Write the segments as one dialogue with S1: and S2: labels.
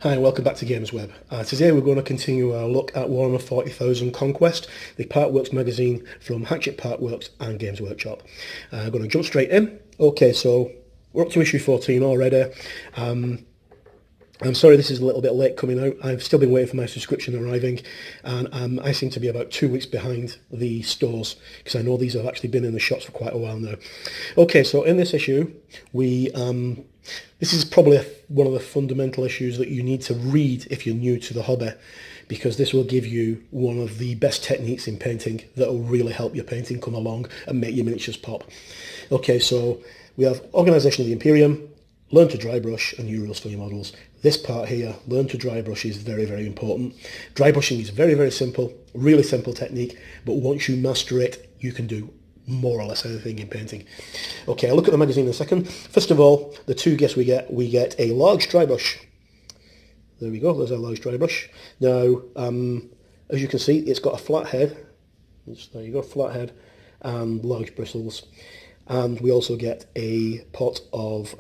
S1: Hi, welcome back to Games Web. Today we're going to continue our look at Warhammer 40,000 Conquest, the Partworks magazine from Hatchet Partworks and Games Workshop. I'm going to jump straight in. Okay, so we're up to issue 14 already. I'm sorry this is a little bit late coming out. I've still been waiting for my subscription arriving, and I seem to be about 2 weeks behind the stores because I know these have actually been in the shops for quite a while now. Okay, so in this issue, this is probably one of the fundamental issues that you need to read if you're new to the hobby, because this will give you one of the best techniques in painting that will really help your painting come along and make your miniatures pop. Okay, so we have Organisation of the Imperium, Learn to dry brush, and new rules for your models. This part here, learn to dry brush, is very, very important. Dry brushing is very, very simple, really simple technique, but once you master it, you can do more or less anything in painting. Okay, I'll look at the magazine in a second. First of all, the two gifts we get a large dry brush. There we go, there's a large dry brush. Now, as you can see, it's got a flat head. There you go, flat head and large bristles. And we also get a pot of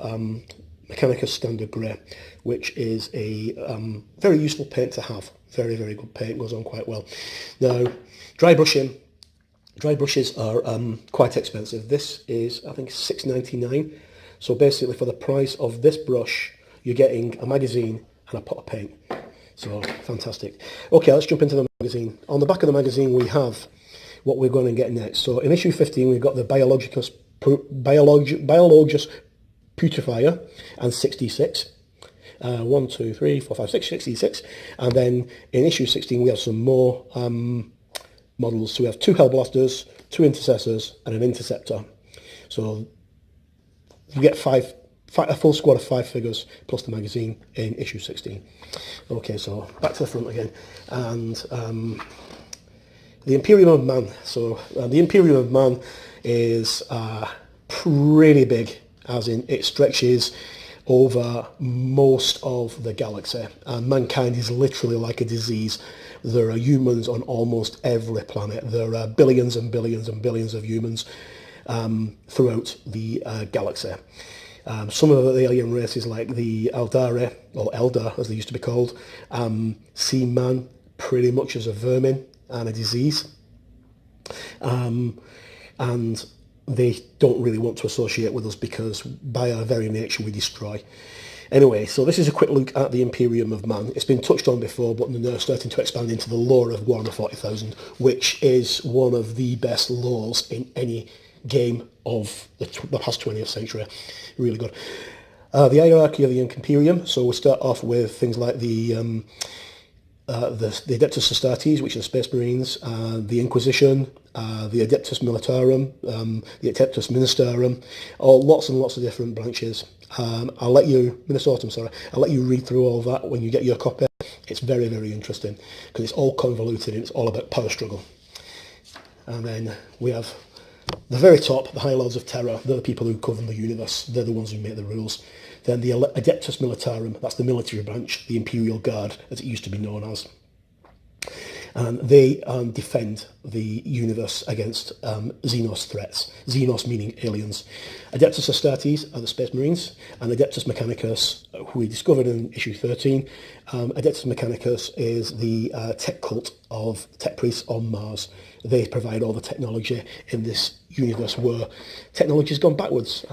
S1: Mechanicus Standard Grey, which is a very useful paint to have. Very, very good paint, goes on quite well. Now, dry brushes are quite expensive. This is, I think, $6.99. So basically, for the price of this brush, you're getting a magazine and a pot of paint. So, fantastic. Okay, let's jump into the magazine. On the back of the magazine, we have what we're going to get next. So, in issue 15, we've got the Biologus Putrefier and 66. 1, 2, 3, 4, 5, 6, 66. And then in issue 16, we have some more models. So we have 2 Hellblasters, 2 Intercessors, and an Interceptor. So you get a full squad of 5 figures plus the magazine in issue 16. Okay, so back to the front again. And the Imperium of Man. So the Imperium of Man is pretty big, as in it stretches over most of the galaxy, and mankind is literally like a disease. There are humans on almost every planet. There are billions and billions and billions of humans throughout the galaxy. Some of the alien races, like the Eldari, or Eldar as they used to be called, see man pretty much as a vermin and a disease. And they don't really want to associate with us because by our very nature we destroy. Anyway, so this is a quick look at the Imperium of Man. It's been touched on before, but they're starting to expand into the lore of Warhammer 40,000, which is one of the best lores in any game of the past 20th century. Really good. The hierarchy of the Imperium. So we'll start off with things like the Adeptus Astartes, which are the Space Marines, the Inquisition, the Adeptus Militarum, the Adeptus Ministarum, lots and lots of different branches. I'll let you read through all that when you get your copy. It's very, very interesting because it's all convoluted and it's all about power struggle. And then we have the very top, the High Lords of Terror. They're the people who govern the universe. They're the ones who make the rules. Then the Adeptus Militarum, that's the military branch, the Imperial Guard, as it used to be known as. And they defend the universe against Xenos threats. Xenos meaning aliens. Adeptus Astartes are the Space Marines, and Adeptus Mechanicus, who we discovered in issue 13. Adeptus Mechanicus is the tech cult of tech priests on Mars. They provide all the technology in this universe where technology has gone backwards,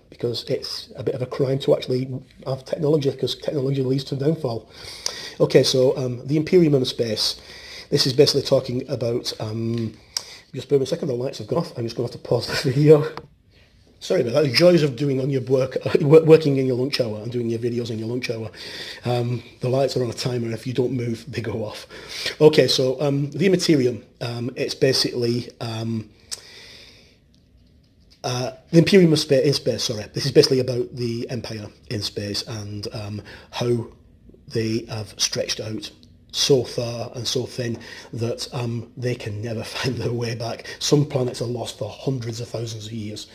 S1: because it's a bit of a crime to actually have technology, because technology leads to downfall. Okay, so the Imperium in space. This is basically talking about, just bear with me a second, the lights have gone off. I'm just going to have to pause the video. Sorry about that. The joys of doing on your working in your lunch hour and doing your videos in your lunch hour. The lights are on a timer. If you don't move, they go off. Okay, so the Immaterium, it's basically the Imperium in space. Sorry, this is basically about the Empire in space and how they have stretched out so far and so thin that they can never find their way back. Some planets are lost for hundreds of thousands of years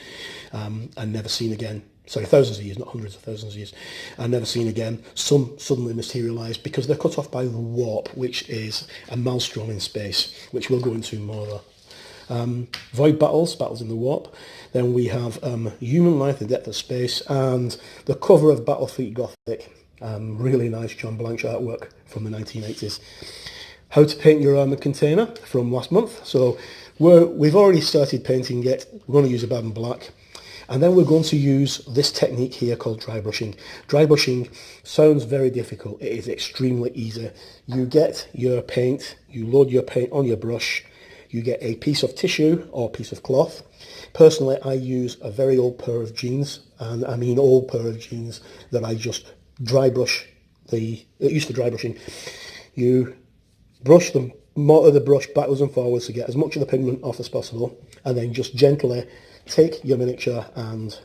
S1: and never seen again. Sorry, thousands of years, not hundreds of thousands of years, and never seen again. Some suddenly materialise because they're cut off by the warp, which is a maelstrom in space, which we'll go into more. Void battles in the warp. Then we have human life, the depth of space, and the cover of Battlefleet Gothic Really nice John Blanche artwork from the 1980s. How to paint your armoured container from last month. So we've already started painting it. We're going to use a Baden Black. And then we're going to use this technique here called dry brushing. Dry brushing sounds very difficult. It is extremely easy. You get your paint, you load your paint on your brush, you get a piece of tissue or piece of cloth. Personally, I use a very old pair of jeans, and I mean old pair of jeans that I just dry brush used for dry brushing. You brush the motor the brush backwards and forwards to get as much of the pigment off as possible, and then just gently take your miniature and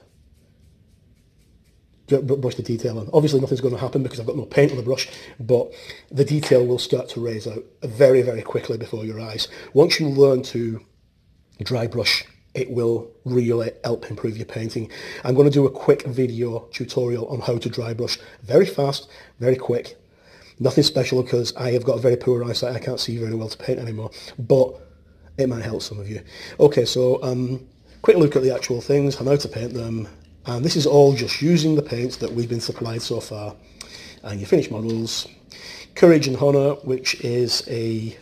S1: brush the detail on. Obviously nothing's going to happen because I've got no paint on the brush, but the detail will start to raise out very, very quickly before your eyes. Once you learn to dry brush, it will really help improve your painting. I'm going to do a quick video tutorial on how to dry brush. Very fast, very quick. Nothing special because I have got a very poor eyesight. I can't see very well to paint anymore, but it might help some of you. Okay, so quick look at the actual things and how to paint them. And this is all just using the paints that we've been supplied so far. And your finished models. Courage and Honour, which is a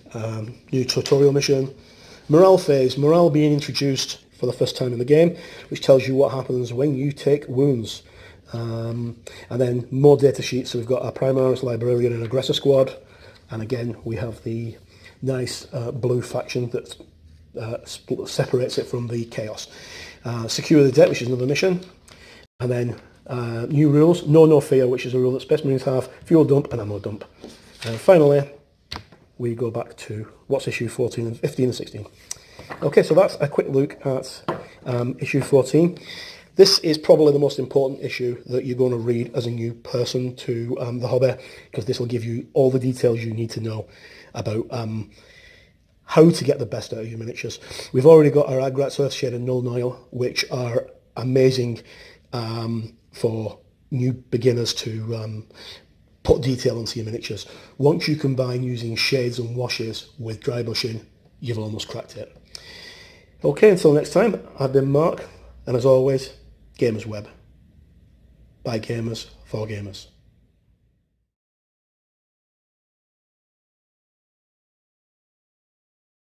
S1: new tutorial mission. Morale phase, morale being introduced for the first time in the game, which tells you what happens when you take wounds. And then more data sheets. So we've got our Primaris, Librarian and Aggressor squad. And again, we have the nice blue faction that separates it from the Chaos. Secure the deck, which is another mission. And then new rules, no fear, which is a rule that Space Marines have, fuel dump and ammo dump. And finally, we go back to what's issue 14 and 15 and 16. Okay, so that's a quick look at issue 14. This is probably the most important issue that you're going to read as a new person to the hobby, because this will give you all the details you need to know about how to get the best out of your miniatures. We've already got our Agrats, Earthshade and Null Nile, which are amazing for new beginners to put detail onto your miniatures. Once you combine using shades and washes with dry brushing, you've almost cracked it. Okay, until next time, I've been Mark, and as always, Gamers Web. By gamers, for gamers.